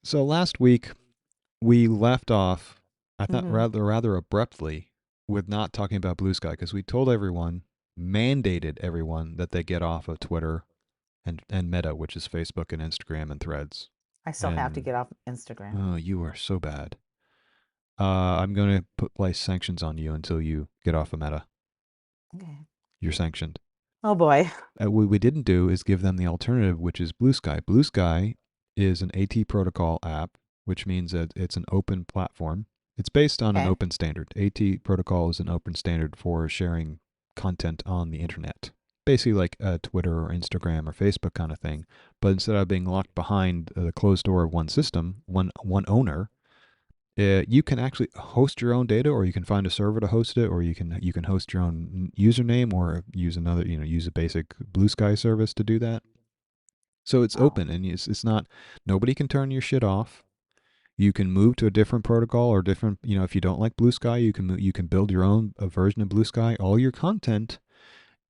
So last week we left off, I thought Hmm. rather abruptly, with not talking about Blue Sky because we told everyone, mandated everyone that they get off of Twitter and Meta, which is Facebook and Instagram and Threads. I still have to And get off Instagram. oh, you are so bad. I'm going to place sanctions on you until you get off of Meta. Okay. You're sanctioned. Oh boy. What we didn't do is give them the alternative, which is Blue Sky. Blue Sky is an AT protocol app, which means that it's an open platform. It's based on an Okay. open standard. AT protocol is an open standard for sharing content on the internet. Basically like a Twitter or Instagram or Facebook kind of thing. But instead of being locked behind the closed door of one system, one owner, you can actually host your own data, or you can find a server to host it, or you can host your own username, or use another, use a basic Blue Sky service to do that. So it's Oh, open, and it's not, nobody can turn your shit off. You can move to a different protocol or different, if you don't like Blue Sky, you can build your own a version of Blue Sky. All your content,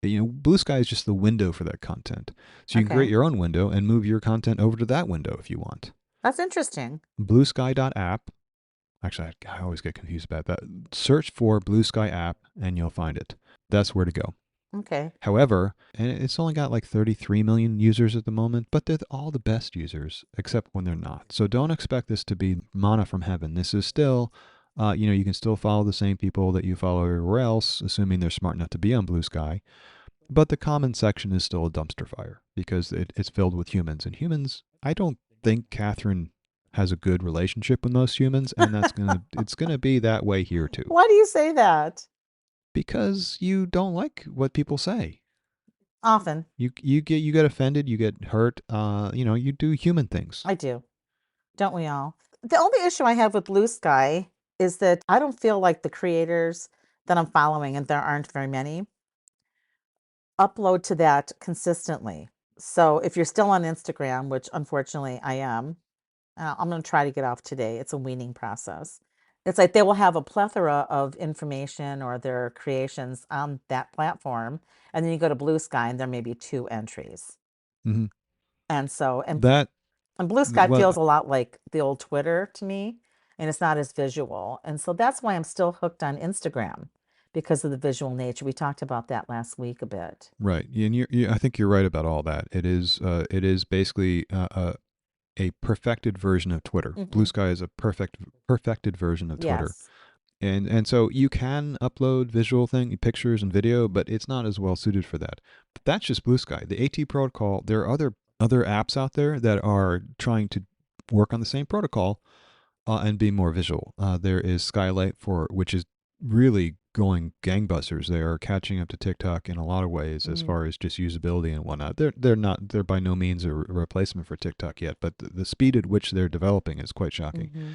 Blue Sky is just the window for that content. So you can create okay. your own window and move your content over to that window if you want. That's interesting. Bluesky.app. Actually, I always get confused about that. Search for Blue Sky app and you'll find it. That's where to go. Okay. However, and it's only got like 33 million users at the moment, but they're all the best users, except when they're not. So don't expect this to be manna from heaven. This is still, you can still follow the same people that you follow everywhere else, assuming they're smart enough to be on Blue Sky. But the comment section is still a dumpster fire because it's filled with humans. And humans, I don't think Catherine has a good relationship with most humans, and it's gonna be that way here too. Why do you say that? Because you don't like what people say. Often. You get offended, you get hurt, you do human things. I do. Don't we all? The only issue I have with Blue Sky is that I don't feel like the creators that I'm following, and there aren't very many, upload to that consistently. So if you're still on Instagram, which unfortunately I am, I'm going to try to get off today. It's a weaning process. It's like they will have a plethora of information or their creations on that platform. And then you go to Blue Sky and there may be two entries. Hmm. And so, That and Blue Sky feels what a lot like the old Twitter to me, and it's not as visual. And so that's why I'm still hooked on Instagram because of the visual nature. We talked about that last week a bit. right, and I think you're right about all that. It is basically a perfected version of Twitter. Blue Hmm. Sky is a perfected version of Twitter. Yes. And so you can upload visual pictures and video, but it's not as well suited for that. But that's just Blue Sky. The AT protocol, there are other apps out there that are trying to work on the same protocol, and be more visual. There is Skylight, which is really going gangbusters. They are catching up to TikTok in a lot of ways as Hmm. far as just usability and whatnot. They're by no means a replacement for TikTok yet, but the speed at which they're developing is quite shocking. Hmm.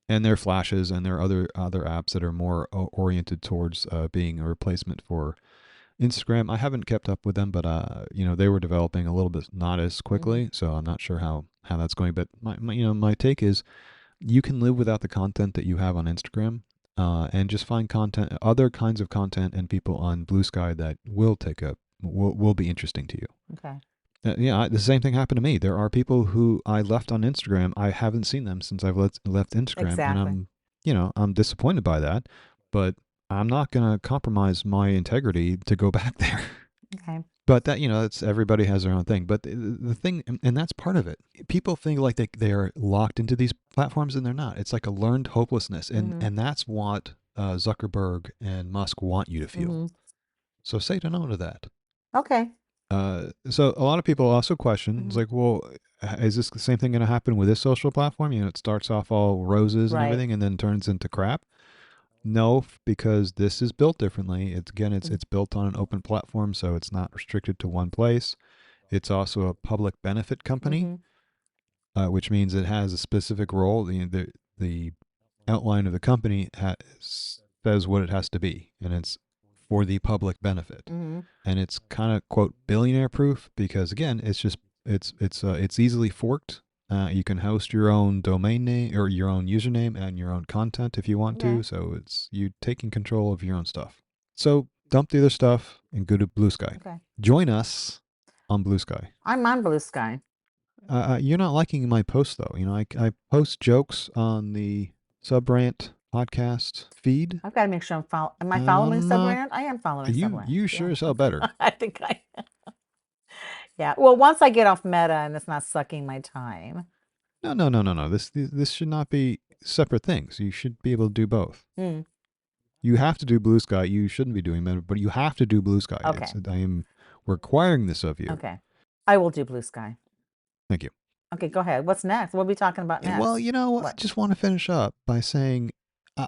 And there are flashes, and there are other apps that are more oriented towards being a replacement for Instagram. I haven't kept up with them, but they were developing a little bit not as Hmm. quickly, so I'm not sure how that's going. But my take is you can live without the content that you have on Instagram, and just find other kinds of content and people on Blue Sky that will be interesting to you. Okay. Yeah, the same thing happened to me. There are people who I left on Instagram. I haven't seen them since I've left Instagram, and Exactly. I'm disappointed by that. But I'm not gonna compromise my integrity to go back there. Okay. But that, it's everybody has their own thing. But the thing, and that's part of it. People think like they are locked into these platforms, and they're not. It's like a learned hopelessness, and Hmm. and that's what Zuckerberg and Musk want you to feel. Hmm. So say no to that. Okay. So a lot of people also question, it's Hmm. like, well, is this the same thing going to happen with this social platform? It starts off all roses and Right. everything, and then turns into crap. No, because this is built differently. It's built on an open platform, so it's not restricted to one place. It's also a public benefit company, Hmm. which means it has a specific role. The outline of the company says what it has to be, and it's for the public benefit. Hmm. And it's kind of quote billionaire proof because again, it's easily forked. You can host your own domain name or your own username and your own content if you want to. Okay. So it's you taking control of your own stuff. So dump the other stuff and go to Blue Sky. Okay. Join us on Blue Sky. I'm on Blue Sky. You're not liking my post though. I post jokes on the SubRant podcast feed. I've got to make sure I'm am I following I'm not. SubRant? I am following You SubRant. you Yeah. sure as hell Okay. better. I think I Yeah. Well, once I get off Meta and it's not sucking my time. No, no, no, no, no. This should not be separate things. You should be able to do both. Hmm. You have to do Blue Sky. You shouldn't be doing Meta, but you have to do Blue Sky. Okay. I am requiring this of you. Okay. I will do Blue Sky. Thank you. Okay, go ahead. What's next? What are we talking about next? Well, I What? just want to finish up by saying,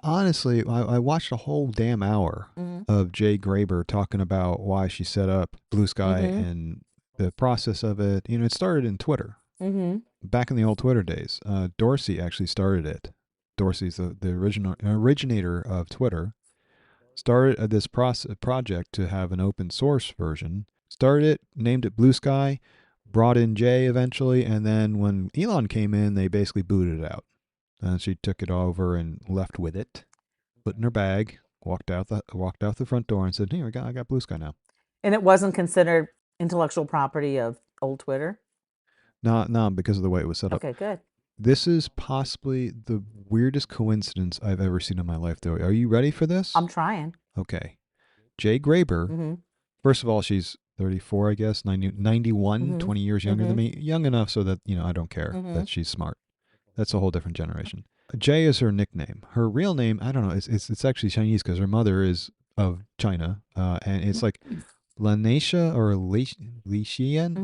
honestly, I watched a whole damn hour Mm-hmm. of Jay Graber talking about why she set up Blue Sky Mm-hmm. and the process of it. It started in Twitter Mm-hmm. back in the old Twitter days. Dorsey actually started it. Dorsey's the original originator of Twitter. Started this project to have an open source version. Started it, named it Blue Sky, brought in Jay eventually, and then when Elon came in, they basically booted it out. And she took it over and left with it, put it in her bag, walked out the front door, and said, "Here, I got Blue Sky now." And it wasn't considered intellectual property of old Twitter? Not because of the way it was set up. Okay, good. This is possibly the weirdest coincidence I've ever seen in my life, though. Are you ready for this? I'm trying. Okay. Jay Graber, Mm-hmm. first of all, she's 34, I guess, 91, Mm-hmm. 20 years younger than me. Young enough so that, I don't care Mm-hmm. that she's smart. That's a whole different generation. Jay is her nickname. Her real name, I don't know, it's actually Chinese because her mother is of China. And it's like Lanesha or Lishian,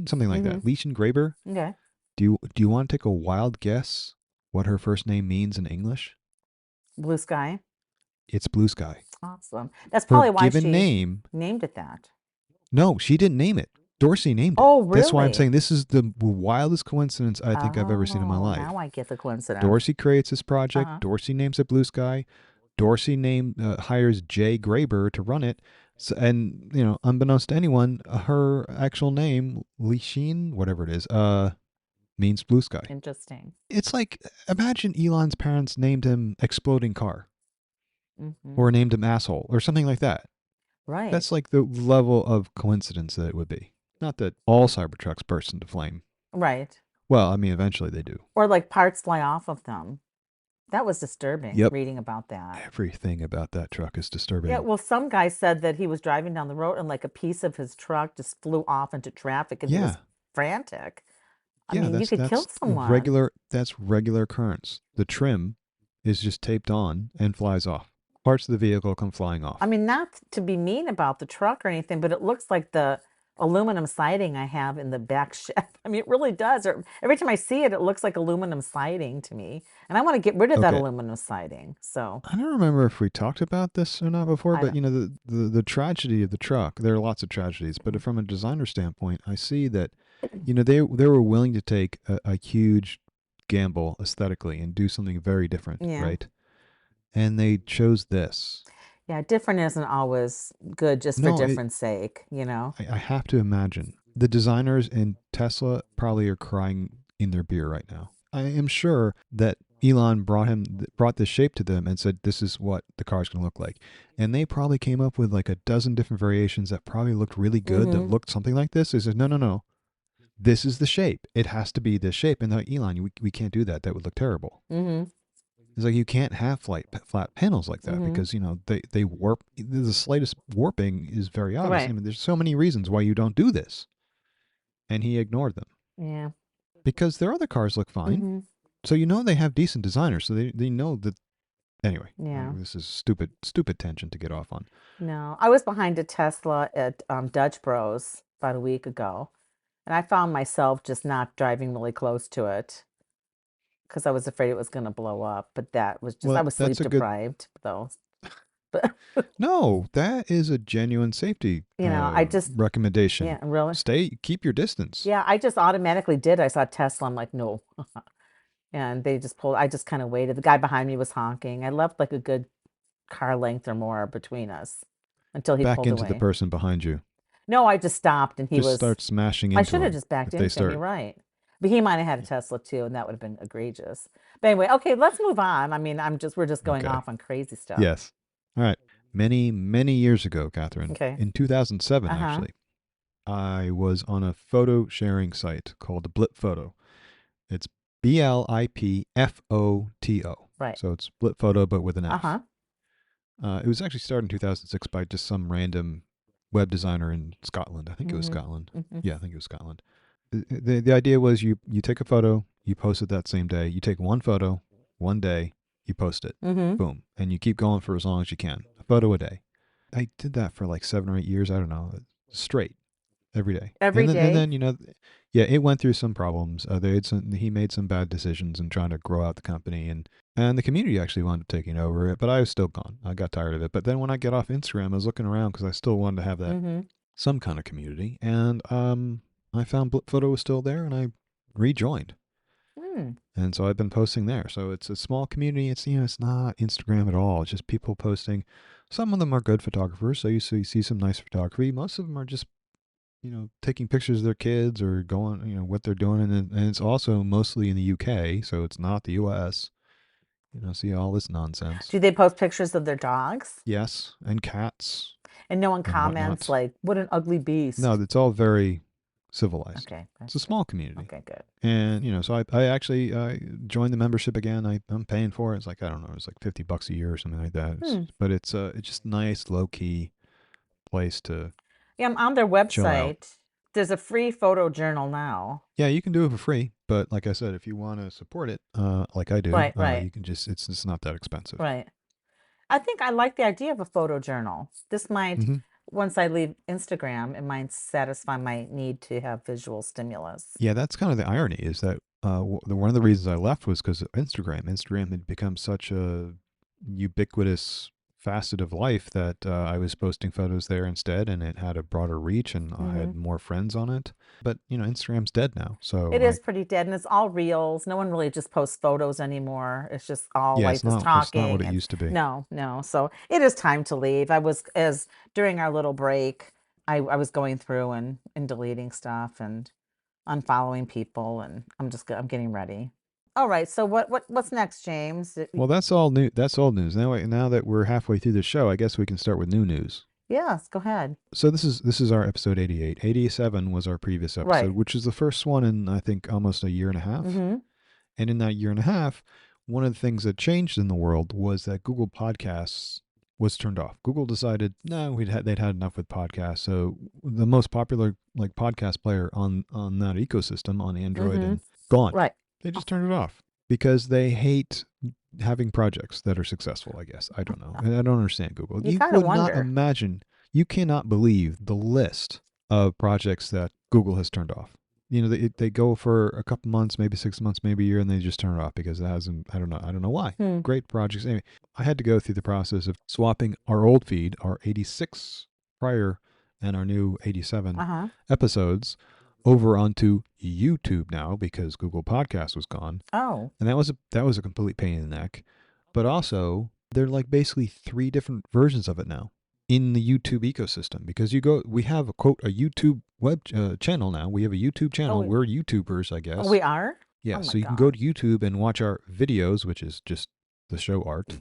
something like that. Lishian Graber. Okay. Do you want to take a wild guess what her first name means in English? Blue Sky. It's Blue Sky. Awesome. That's Her probably why given she name. named it that. No, she didn't name it. Dorsey named it. Oh, That's why I'm really? saying this is the wildest coincidence I think I've ever seen in my life. Now I get the coincidence. Dorsey creates this project. Uh-huh. Dorsey names it Blue Sky. Dorsey hires Jay Graber to run it. So, and unbeknownst to anyone, her actual name, Lishin, whatever it is, means Blue Sky. Interesting. It's like, imagine Elon's parents named him Exploding Car Mm-hmm. or named him Asshole or something like that. Right. That's like the level of coincidence that it would be. Not that all Cybertrucks burst into flame. Right. Well, I mean, eventually they do. Or like parts fly off of them. That was disturbing, Yep. reading about that. Everything about that truck is disturbing. Yeah, well, some guy said that he was driving down the road and like a piece of his truck just flew off into traffic and he was frantic. I mean, you could kill someone. That's regular occurrence. The trim is just taped on and flies off. Parts of the vehicle come flying off. I mean, not to be mean about the truck or anything, but it looks like the aluminum siding I have in the back shed. I mean, it really does. Every time I see it, it looks like aluminum siding to me. And I want to get rid of that aluminum siding. So I don't remember if we talked about this or not before, but the tragedy of the truck, there are lots of tragedies, but from a designer standpoint, I see that, they were willing to take a huge gamble aesthetically and do something very different, right? And they chose this. Yeah, different isn't always good just for different sake, I have to imagine the designers in Tesla probably are crying in their beer right now. I am sure that Elon brought this shape to them and said, this is what the car's going to look like. And they probably came up with like a dozen different variations that probably looked really good, that looked something like this. They said, no. This is the shape. It has to be this shape. And they're like, Elon, we can't do that. That would look terrible. It's like you can't have flat panels like that because they warp. The slightest warping is very obvious. Right. I mean, there's so many reasons why you don't do this, and he ignored them. Yeah. Because their other cars look fine, so they have decent designers, so they know that. Anyway, this is stupid tangent to get off on. No, I was behind a Tesla at Dutch Bros about a week ago, and I found myself just not driving really close to it. Because I was afraid it was going to blow up, but that was just, I was sleep deprived though. But no, that is a genuine safety I just recommendation. Yeah, really? Keep your distance. Yeah, I just automatically did. I saw Tesla, I'm like, no. And they just pulled, I just kind of waited. The guy behind me was honking. I left like a good car length or more between us until he pulled away. Back into the person behind you. No, I just stopped and he just start smashing into I should have just backed into him, you're right. But he might have had a Tesla too, and that would have been egregious. But anyway, okay, let's move on. I mean, we're just going off on crazy stuff. Yes. All right. Many, many years ago, Catherine, in 2007, actually, I was on a photo sharing site called Blip Photo. It's BLIPFOTO. Right. So it's Blip Photo, but with an F. Uh-huh. It was actually started in 2006 by just some random web designer in Scotland. I think it was Mm-hmm. Scotland. Mm-hmm. Yeah, I think it was Scotland. The idea was you take a photo, you post it that same day. You take one photo, one day, you post it. Mm-hmm. Boom. And you keep going for as long as you can. A photo a day. I did that for like 7 or 8 years. I don't know, straight every day. Every And then day. yeah, it went through some problems. He made some bad decisions in trying to grow out the company, and the community actually wound up taking over it. But I was still gone. I got tired of it. But then when I got off Instagram, I was looking around because I still wanted to have that Mm-hmm. some kind of community, and I found Blip Photo was still there, and I rejoined. Mm. And so I've been posting there. So it's a small community. It's not Instagram at all. It's just people posting. Some of them are good photographers, so you see some nice photography. Most of them are just taking pictures of their kids or going, what they're doing. And it's also mostly in the UK, so it's not the US. See all this nonsense. Do they post pictures of their dogs? Yes, and cats And no one and comments whatnot. like, what an ugly No, beast. it's all very civilized. Okay, It's a that's good. small community. Okay, good. And, so I actually joined the membership again. I'm paying for it. It's like, I don't know, it's like $50 a year or something like that. Hmm. But it's just nice, low key place to Yeah, I'm on their chill out. website. There's a free photo journal now. Yeah, you can do it for free, but like I said, if you want to support it, like I do, Right, right, you can it's not that expensive. right. I think I like the idea of a photo journal. This might, Hmm. once I leave Instagram, it might satisfy my need to have visual stimulus. Yeah, that's kind of the irony is that one of the reasons I left was because of Instagram. Instagram had become such a ubiquitous facet of life that I was posting photos there instead, and it had a broader reach, and I Hmm. had more friends on it. But Instagram's dead now, so It is pretty dead, and it's all reels. No one really just posts photos anymore. It's just all yeah, life is it's not what talking, it and used to be. no, no. So it is time to leave. I was as during our little break, I was going through and deleting stuff and unfollowing people, and I'm getting ready. All right. So what's next, James? Well, that's all new. That's old news. Now that we're halfway through the show, I guess we can start with new news. Yes, go ahead. So this is our episode 88. 87 was our previous episode, Right. which is the first one in I think almost a year and a half. Mm-hmm. And in that year and a half, one of the things that changed in the world was that Google Podcasts was turned off. Google decided no, they'd had enough with podcasts. So the most popular like podcast player on that ecosystem on Android Mm-hmm. and gone. Right. They just turned it off because they hate having projects that are successful, I guess. I don't know. And I don't understand Google. You You gotta would not wonder. imagine, you cannot believe the list of projects that Google has turned off. They go for a couple months, maybe 6 months, maybe a year, and they just turn it off because it hasn't, I don't know why. Hmm. Great projects. Anyway, I had to go through the process of swapping our old feed, our 86 prior and our new 87 Uh-huh. episodes over onto YouTube now because Google Podcast was gone, Oh. and that was a complete pain in the neck. But also, they're like basically three different versions of it now in the YouTube ecosystem because we have a YouTube web channel now. We have a YouTube Oh, channel. We're YouTubers, I oh, guess. we are? Yeah, Oh my so you can go God. to YouTube and watch our videos, which is just the show art,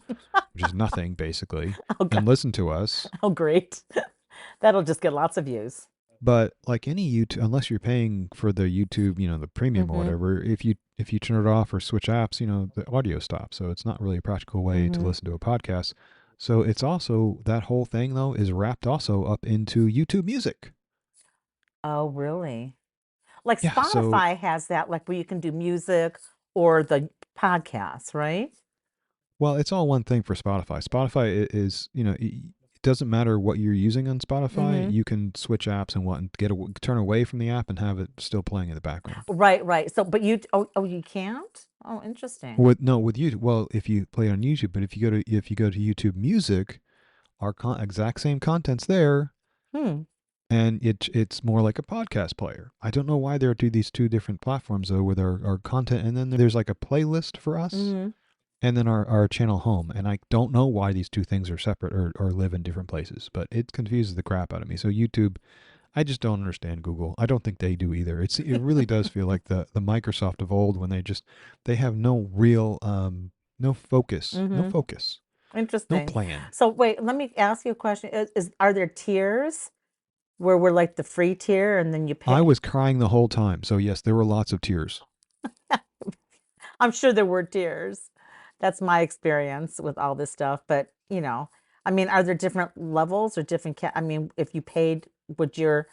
which is nothing basically, Oh God. and listen to us. Oh great. That'll just get lots of views. But like any YouTube, unless you're paying for the YouTube, the premium or Mm-hmm. whatever, if you turn it off or switch apps, the audio stops. So it's not really a practical way to Mm-hmm. listen to a podcast. So it's also that whole thing though is wrapped also up into YouTube Music. Oh, really? Like Yeah. So Spotify has that, like where you can do music or the podcasts, right? well, it's all one thing for Spotify. Spotify is it doesn't matter what you're using on Spotify. Mm-hmm. You can switch apps and turn away from the app and have it still playing in the background. Right, right. So, but you can't? Oh, interesting. With YouTube, well, if you play it on YouTube, but if you go to YouTube Music, our exact same content's there, Hmm. and it's more like a podcast player. I don't know why there are these two different platforms though, with our content, and then there's like a playlist for us, Mm-hmm. and then our channel home. And I don't know why these two things are separate or live in different places, but it confuses the crap out of me. So YouTube, I just don't understand Google. I don't think they do either. It really does feel like the Microsoft of old when they have no real no Mm-hmm. focus, no Interesting. plan. So wait, let me ask you a question. Are there tiers? where we're like the free tier and then you I pay. was crying the whole time. So yes, there were lots of tears. I'm sure there were tears. That's my experience with all this stuff. But, I mean, are there different levels or different, I mean, if you paid, would your,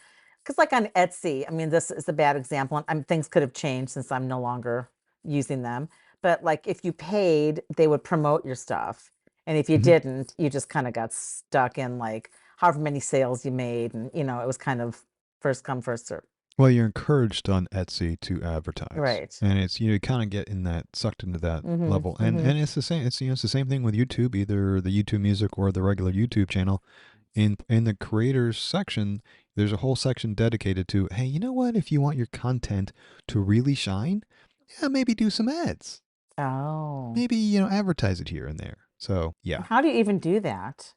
because like on Etsy, I mean, this is a bad example. Things could have changed since I'm no longer using them. But like if you paid, they would promote your stuff. And if you Mhm. didn't, you just kind of got stuck in like however many sales you made. And, it was kind of first come, first serve. Well, you're encouraged on Etsy to advertise, Right. and it's you kind of get in that sucked into that Mm-hmm. level, and Mm-hmm. and it's the same. It's the same thing with YouTube, either the YouTube Music or the regular YouTube channel. In the creators section, there's a whole section dedicated to, hey, you know what? If you want your content to really shine, yeah, maybe do some ads. Oh. Maybe advertise it here and there. So yeah, How do you even do that?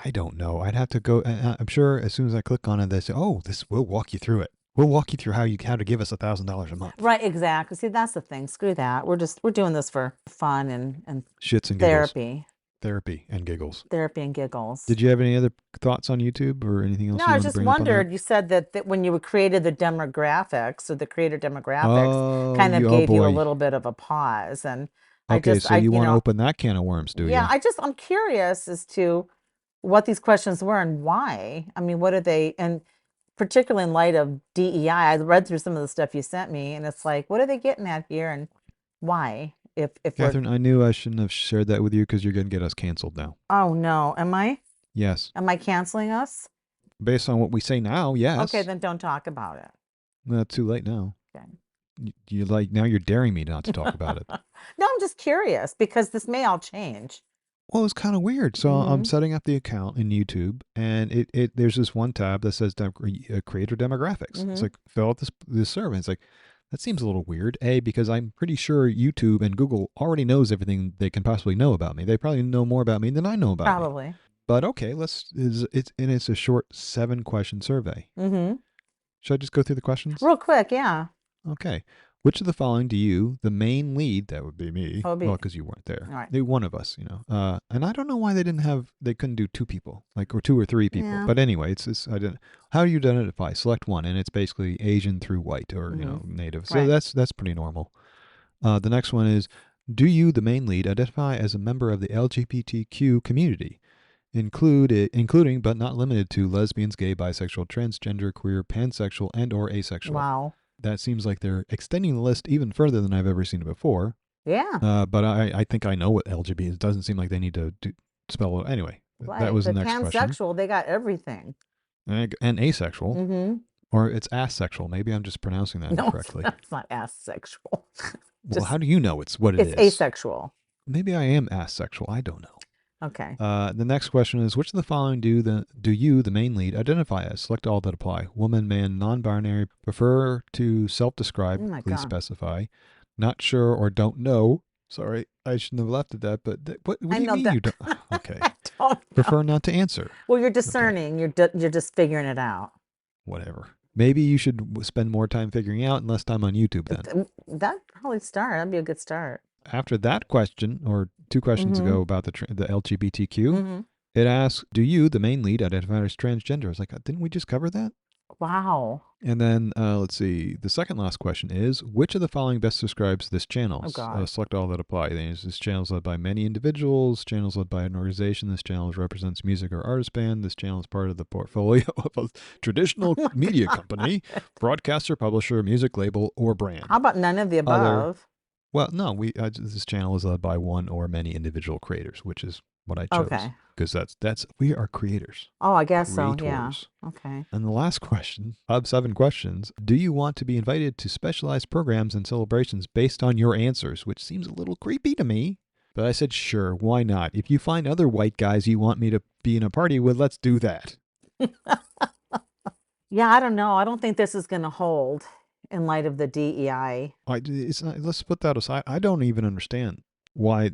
I don't know. I'd have to go. I'm sure as soon as I click on it, they say, "Oh, this we'll walk you through it. We'll walk you through how to give us $1,000 a month." Right, exactly. See, that's the thing. Screw that. We're doing this for fun and Shits and giggles, therapy. therapy and giggles. Therapy and giggles. Did you have any other thoughts on YouTube or anything No, else you I wanted to just bring up on that? wondered, you said that when you created the demographics or the creator demographics Oh, kind of oh gave you a boy. little bit of a pause. And Okay, so I, you want to open that can of worms, do yeah, you? I'm curious as to what these questions were and why. I mean, what are they, and particularly in light of DEI, I read through some of the stuff you sent me, and it's like, what are they getting at here, and why? If we're, Catherine, I knew I shouldn't have shared that with you because you're going to get us canceled now. oh no, am I? Yes. Am I canceling us? Based on what we say now, Okay, yes. then don't talk about it. Well, too late now. Okay. You like now you're daring me not to talk about it. No, I'm just curious because this may all change. Well, it's kind of weird. So I'm Mm-hmm. setting up the account in YouTube, and it there's this one tab that says creator demographics. It's Mm-hmm. like fill out this survey. It's like that seems a little weird. A, because I'm pretty sure YouTube and Google already knows everything they can possibly know about me. They probably know more about me than I know about me. Probably. But okay, it's a short 7-question survey. Mm-hmm. Should I just go through the questions? Real quick, yeah. Okay. Which of the following do you, the main lead, that would be me, That'll be well, all because you weren't there, right. one of us, and I don't know why they couldn't do 2 people, like, or 2 or 3 people. Yeah. But anyway, how do you identify? Select one, and it's basically Asian through white or, Mm-hmm. native. So Right. that's pretty normal. The next one is, do you, the main lead, identify as a member of the LGBTQ community? Including but not limited to lesbians, gay, bisexual, transgender, queer, pansexual, and or asexual. Wow. That seems like they're extending the list even further than I've ever seen it before. Yeah. But I think I know what LGBT is. It doesn't seem like they need to spell it. Anyway, that Right. was the But next question. pansexual, they got everything. And asexual, Mm-hmm. or it's asexual. Maybe I'm just pronouncing that No, incorrectly. it's not asexual. Well, how Just do you know it's what it it's is? asexual. Maybe I am asexual. I don't know. Okay. The next question is, which of the following do you, the main lead, identify as? Select all that apply. Woman, man, non-binary, prefer to Oh self-describe, my please God. specify. Not sure or don't know. Sorry, I shouldn't have left it that, but what I do you know mean you that. don't? Okay. I don't know. Prefer not to answer. Well, you're Okay, discerning. You're just figuring it out. whatever. Maybe you should spend more time figuring out and less time on YouTube then. That'd probably start. That'd be a good start. After that question, or 2 questions Mm-hmm. ago about the LGBTQ, Mm-hmm. it asks, do you, the main lead, identify as transgender? I was like, didn't we just cover that? Wow. And then let's see. The second last question is, which of the following best describes this channel? Oh God. Select all that apply. This channel is led by many individuals. Channel is led by an organization. This channel represents music or artist band. This channel is part of the portfolio of a traditional Oh my media God. company, broadcaster, publisher, music label, or How brand. about none of the Other. above? Well, no. This channel is led by one or many individual creators, which is what I chose Okay. because that's we are creators, Oh, I guess so. Yeah. creators. Okay. And the last question of 7 questions, do you want to be invited to specialized programs and celebrations based on your answers? Which seems a little creepy to me. But I said, sure, why not? If you find other white guys you want me to be in a party with, let's do that. Yeah, I don't know. I don't think this is going to hold in light of the DEI. It's not, let's put that aside. I don't even understand why,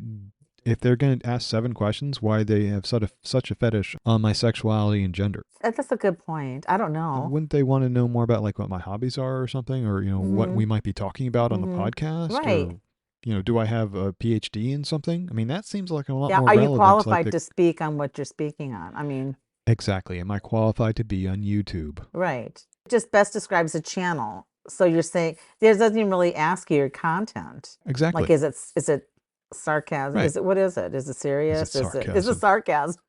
if they're going to ask 7 questions, why they have such a fetish on my sexuality and gender. That's a good point. I don't know. Wouldn't they want to know more about like what my hobbies are or something, or what Mm-hmm. we might be talking about on the Mm-hmm. podcast, Right. or do I have a PhD in something? I mean, that seems like a lot Yeah. more Are you relevant. qualified to speak on what you're speaking on? I mean, Exactly. Am I qualified to be on YouTube? Right. Just best describes a channel. So you're saying there doesn't even really ask you your content. Like, Exactly. is it sarcasm? Right. Is it what is it? Is it Is it serious? Is it sarcasm? sarcasm?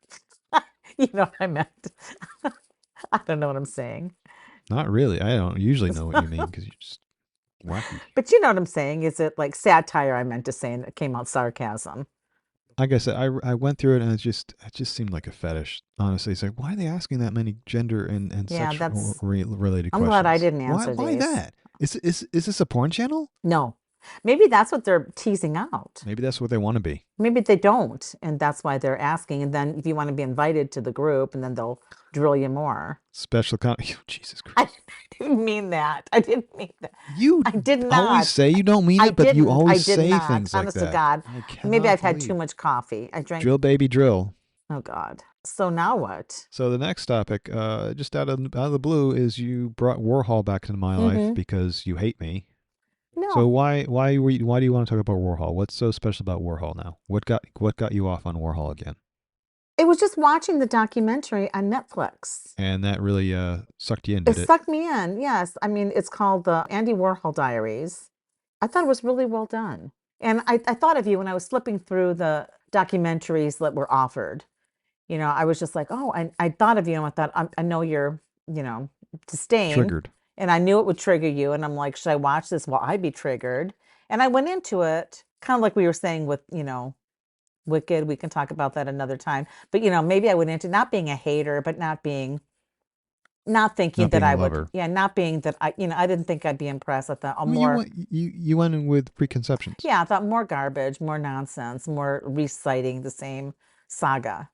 You know what I meant. I don't know what I'm saying. Not really. I don't usually know what you mean because you're just wacky. But you know what I'm saying. Is it like satire I meant to say and it came out sarcasm? Like I said, I went through it and it just seemed like a fetish. Honestly, it's like why are they asking that many gender and Yeah, sexual that's related I'm glad I questions? didn't answer Why these. that? Is this a porn channel? No. Maybe that's what they're teasing out. Maybe that's what they want to be. Maybe they don't, and that's why they're asking. And then if you want to be invited to the group, and then they'll drill you more. Special con. Jesus I Christ! didn't mean that. I didn't mean that. You I did always not. say you don't mean I it, but you didn't. I always did say not. things like Honest to that. God. I Maybe cannot I've had too believe. much coffee. I drank. Drill, baby, drill. Oh God. So now what? So the next topic, just out of the blue, is you brought Warhol back into my life Mm-hmm. because you hate me. So No, why do you want to talk about Warhol? What's so special about Warhol now? What got you off on Warhol again? it was just watching the documentary on Netflix. And that really sucked you in, It did it? sucked me in. Yes. I mean, it's called the Andy Warhol Diaries. I thought it was really well done. And I thought of you when I was flipping through the documentaries that were offered. I was just like, oh, I thought of you and I thought, I know you're, disdain. Triggered. And I knew it would trigger you. And I'm like, should I watch this? Will I be triggered? And I went into it kind of like we were saying with, Wicked. We can talk about that another time. But, maybe I went into not being a hater, but not thinking Not that being a I would, lover. yeah, not being that I didn't think I'd be impressed. I thought, oh, I mean, more, you went in with preconceptions. yeah, I thought more garbage, more nonsense, more reciting the same saga.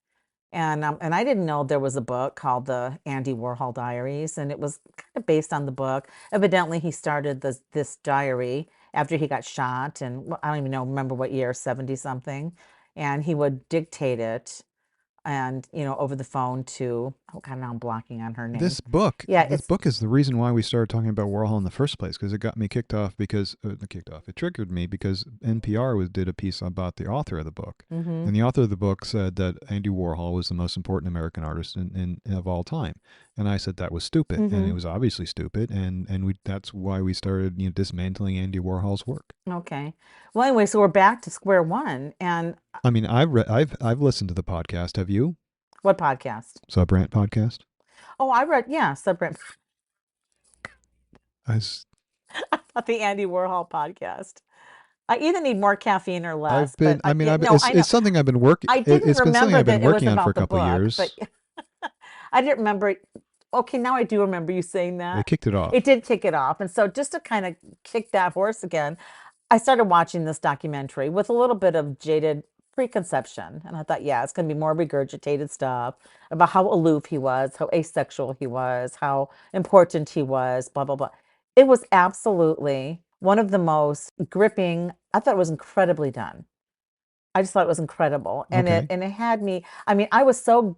And I didn't know there was a book called the Andy Warhol Diaries, and it was kind of based on the book. Evidently, he started this diary after he got shot, and I don't even remember what year, 70 something, and he would dictate it and over the phone to, oh God, now I'm blocking on her name. Yeah, This it's book is the reason why we started talking about Warhol in the first place because it got me kicked off because it triggered me because did a piece about the author of the book, mm-hmm, and the author of the book said that Andy Warhol was the most important American artist in of all time, and I said that was stupid, and mm-hmm. it was obviously stupid, and we that's why we started dismantling Andy Warhol's work. Okay. Well, anyway, so we're back to square one. And I mean, I've listened to the podcast. Have you? what podcast? SubRant podcast. Oh, I read, yeah, SubRant. I s- I thought the Andy Warhol podcast. I either need more caffeine or I've less, but been. I mean, no, I know. it's something I've been working. I didn't It's been something remember I've been that it was working on for a about the couple of book, but years. I didn't remember. Okay, now I do remember you saying They that. kicked it It off. did kick it off. And so just to kind of kick that horse again, I started watching this documentary with a little bit of jaded preconception. And I thought, yeah, it's going to be more regurgitated stuff about how aloof he was, how asexual he was, how important he was, blah, blah, blah. It was absolutely one of the most gripping. I thought it was incredibly done. I just thought it was incredible. Okay. And it had me, I mean, I was so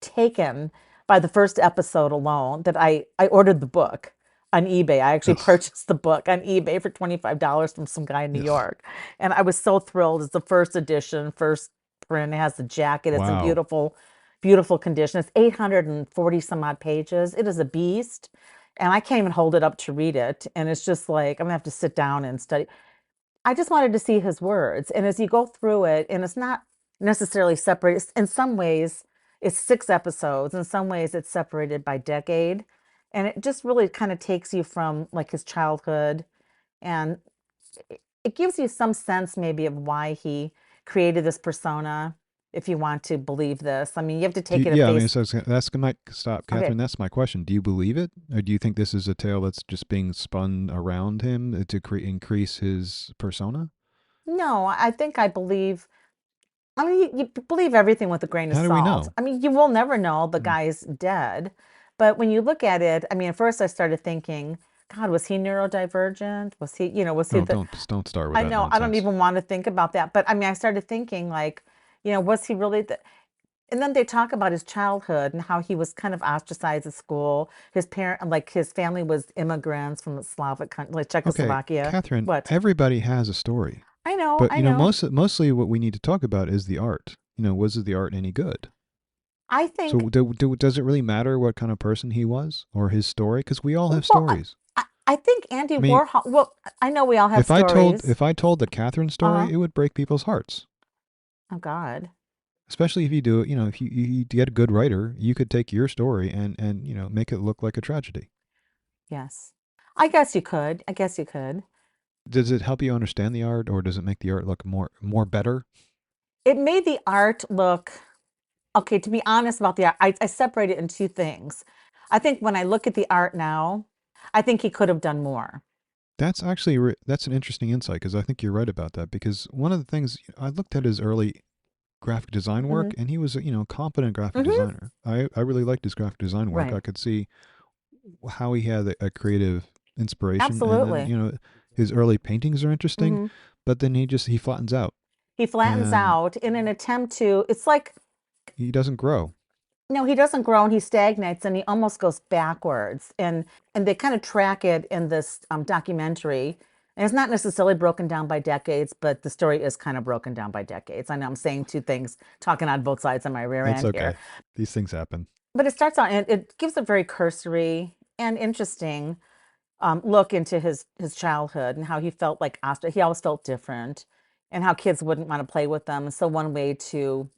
taken by the first episode alone that I ordered the book on eBay. I actually Ugh. purchased the book on eBay for $25 from some guy in New Ugh. York. And I was so thrilled. It's the first edition, first print. It has the jacket. It's in Wow. beautiful, beautiful condition. It's 840 some odd pages. It is a beast. And I can't even hold it up to read it. And it's just like, I'm gonna have to sit down and study. I just wanted to see his words. And as you go through it, and it's not necessarily separated, in some ways, it's 6 episodes. In some ways, it's separated by decade. And it just really kind of takes you from like his childhood. And it gives you some sense maybe of why he created this persona, if you want to believe this. I mean, you have to take it at Yeah, I mean, face. so that's my stop, Okay. Catherine. That's my question. Do you believe it, or do you think this is a tale that's just being spun around him to increase his persona? No, I think I believe. I mean, you believe everything with a grain of How do we salt. know? I mean, you will never know the Mm. guy's dead. But when you look at it, I mean, at first I started thinking, God, was he neurodivergent? Was he, was he Oh, the, don't start with I that know, I don't nonsense. even want to think about that. But I mean, I started thinking like, was he really the, and then they talk about his childhood and how he was kind of ostracized at school. His parent, like his family was immigrants from the Slavic country, like Okay, Czechoslovakia. Catherine. What? Everybody has a story, I know, but I know. mostly what we need to talk about is the art. Was the art any good? I So think, does it really matter what kind of person he was or his story? Because we all have well, stories. I think Andy I mean, Warhol, well, I know we all have stories. if I told the Catherine Uh-huh. story, it would break people's hearts. Oh, God. Especially if you do it, if you get a good writer, you could take your story and make it look like a tragedy. Yes. I guess you could. I guess you could. Does it help you understand the art, or does it make the art look more better? It made the art look, okay, to be honest about the art, I separate it in two things. I think when I look at the art now, I think he could have done more. That's actually that's an interesting insight because I think you're right about that. Because one of the things I looked at his early graphic design Hmm. work, and he was a competent graphic Hmm. designer. I really liked his graphic design work. Right. I could see how he had a creative inspiration, and then Absolutely. his early paintings are interesting, Hmm. but then he flattens out He flattens and out in an attempt to, it's like, he doesn't grow. no, he doesn't grow and he stagnates and he almost goes backwards. And they kind of track it in this documentary. And it's not necessarily broken down by decades, but the story is kind of broken down by decades. I know I'm saying two things, talking on both sides of my rear It's end here. okay. These things happen. But it starts out and it gives a very cursory and interesting look into his childhood and how he felt like he always felt different and how kids wouldn't want to play with them. And so one way to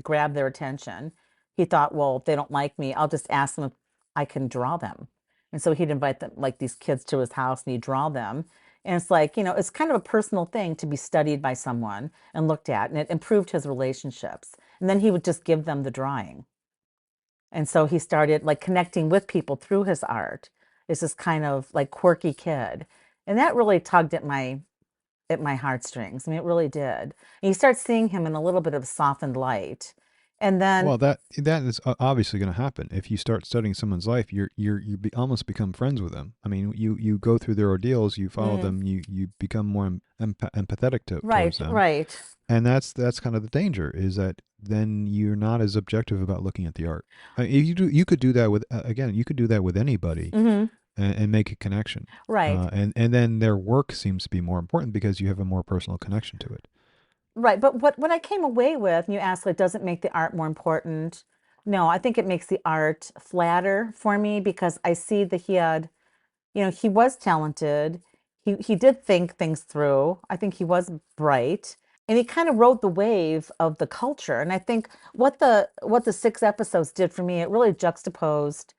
grab their attention, he thought, well, if they don't like me, I'll just ask them if I can draw them. And so he'd invite them, like these kids, to his house and he'd draw them. And it's like, it's kind of a personal thing to be studied by someone and looked at, and it improved his relationships. And then he would just give them the drawing. And so he started like connecting with people through his art. It's this kind of like quirky kid. And that really tugged at my heartstrings. I mean, it really did. And you start seeing him in a little bit of softened light. And then, Well, that is obviously going to happen if you start studying someone's life. Almost become friends with them. I mean, you go through their ordeals, you follow mm, them, you become more empathetic towards right, them, right. and that's kind of the danger is that then you're not as objective about looking at the art. You could do that with again, you could do that with anybody Hmm. and make a connection, Right, and then their work seems to be more important because you have a more personal connection to it. right. But what I came away with, and you asked, like, does it make the art more important? No, I think it makes the art flatter for me because I see that he was talented. He did think things through. I think he was bright. And he kind of rode the wave of the culture. And I think what the 6 episodes did for me, it really juxtaposed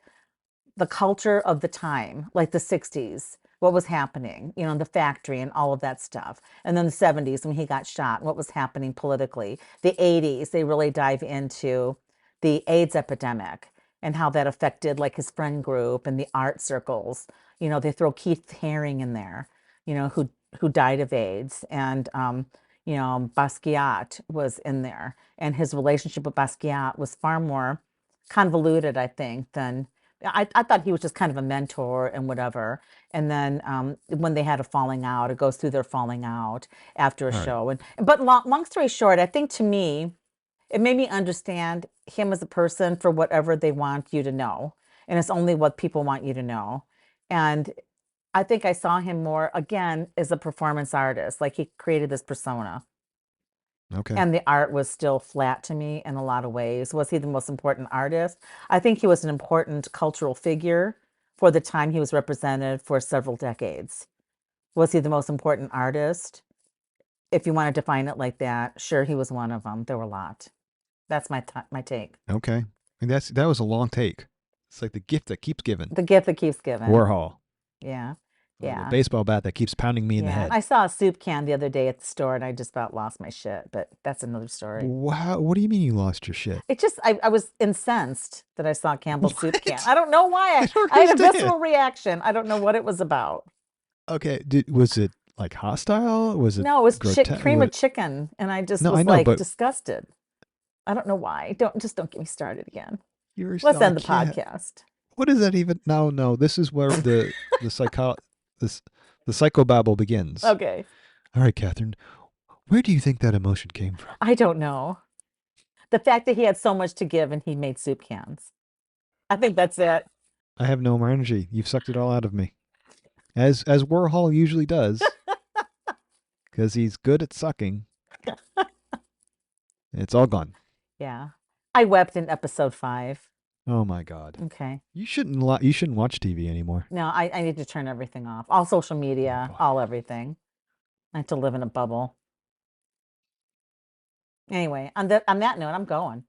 the culture of the time, like the 60s, what was happening, in the factory and all of that stuff. And then the 70s when he got shot, what was happening politically. The 80s, they really dive into the AIDS epidemic and how that affected like his friend group and the art circles. They throw Keith Haring in there, who died of AIDS. And Basquiat was in there. And his relationship with Basquiat was far more convoluted, I think, than I thought he was just kind of a mentor and whatever. And then when they had a falling out, it goes through their falling out after a All right. show. But long story short, I think to me, it made me understand him as a person for whatever they want you to know, and it's only what people want you to know. And I think I saw him more again as a performance artist, like he created this persona. Okay. And the art was still flat to me in a lot of ways. Was he the most important artist? I think he was an important cultural figure for the time he was represented for several decades. Was he the most important artist? If you want to define it like that, sure, he was one of them. There were a lot. That's my take. Okay. And that was a long take. It's like the gift that keeps giving. The gift that keeps giving. Warhol. Yeah. Or the Yeah. baseball bat that keeps pounding me in the Yeah. head. I saw a soup can the other day at the store and I just about lost my shit, but that's another story. Wow. What do you mean you lost your shit? It just I was incensed that I saw Campbell's soup can. What? I don't know why I don't I had a understand. visceral reaction. I don't know what it was about. Okay. Was it like hostile? Was it No, it was grotesque? cream of chicken, and I just No, I was know, like but disgusted. I don't know why. Don't get me started again. you're Let's still. I end the can't. podcast. What is that even? No, no. This is where the psycho this the psychobabble begins. Okay. All right, Catherine. Where do you think that emotion came from? I don't know. The fact that he had so much to give and he made soup cans. I think that's it. I have no more energy. You've sucked it all out of me, as Warhol usually does, because he's good at sucking. It's all gone. Yeah. I wept in episode 5. Oh my God. Okay. You shouldn't watch TV anymore. No, I need to turn everything off. All social Oh media, boy. all everything. I have to live in a bubble. Anyway, on that note, I'm going.